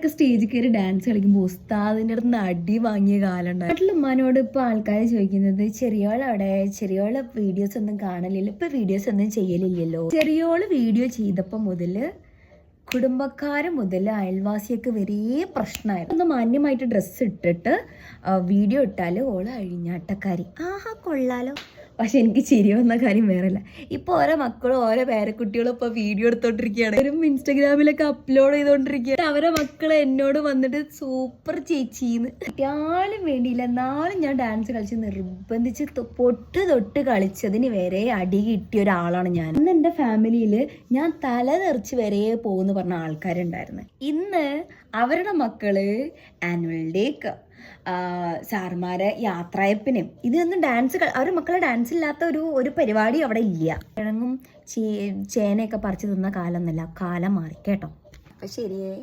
നമ്മളൊക്കെ സ്റ്റേജിൽ കയറി ഡാൻസ് കളിക്കുമ്പോൾ ഉസ്താദിൻ്റെ അടുത്ത് നിന്ന് അടി വാങ്ങിയ കാലം ഉണ്ടായി. നാട്ടിലുമ്മാനോട് ഇപ്പോൾ ആൾക്കാർ ചോദിക്കുന്നത് ചെറിയോളവിടെ, ചെറിയോളെ വീഡിയോസ് ഒന്നും കാണലില്ല, ഇപ്പൊ വീഡിയോസ് ഒന്നും ചെയ്യലില്ലല്ലോ. ചെറിയോള് വീഡിയോ ചെയ്തപ്പോൾ മുതൽ കുടുംബക്കാര് മുതൽ അയൽവാസിയൊക്കെ വരെ പ്രശ്നമായിരുന്നു. ഒന്ന് മാന്യമായിട്ട് ഡ്രസ്സ് ഇട്ടിട്ട് വീഡിയോ ഇട്ടാൽ ഓള് അഴിഞ്ഞാട്ടക്കാരി, ആഹാ കൊള്ളാലോ. പക്ഷെ എനിക്ക് ചിരി വന്ന കാര്യം വേറല്ല, ഇപ്പോൾ ഓരോ മക്കളും ഓരോ പേരക്കുട്ടികളും ഇപ്പോൾ വീഡിയോ എടുത്തോണ്ടിരിക്കുകയാണ്, ഒരു ഇൻസ്റ്റാഗ്രാമിലൊക്കെ അപ്ലോഡ് ചെയ്തോണ്ടിരിക്കുകയാണ്. അവരെ മക്കള് എന്നോട് വന്നിട്ട് സൂപ്പർ ചേച്ചിന്ന് കുട്ടിയാളും വേണ്ടിയില്ല. നാളെ ഞാൻ ഡാൻസ് കളിച്ച് നിർബന്ധിച്ച് തൊട്ട് കളിച്ചതിന് വരെ അടി കിട്ടിയ ഒരാളാണ് ഞാൻ. ഇന്ന് എൻ്റെ ഫാമിലിയിൽ ഞാൻ തല തെറിച്ച് വരെ പോകുന്നു പറഞ്ഞ ആൾക്കാരുണ്ടായിരുന്നു. ഇന്ന് അവരുടെ മക്കള് ആനുവൽ ഡേക്ക്, സാർമാരെ യാത്രയപ്പിനും ഇതൊന്നും ഡാൻസ്, അവരുടെ മക്കളെ ഡാൻസ് ഇല്ലാത്ത ഒരു പരിപാടി അവിടെ ഇല്ല. കിഴങ്ങും ചേനയൊക്കെ പറിച്ചു തിന്ന കാലം എന്നല്ല, കാലം മാറി കേട്ടോ. അപ്പം ശരിയേ.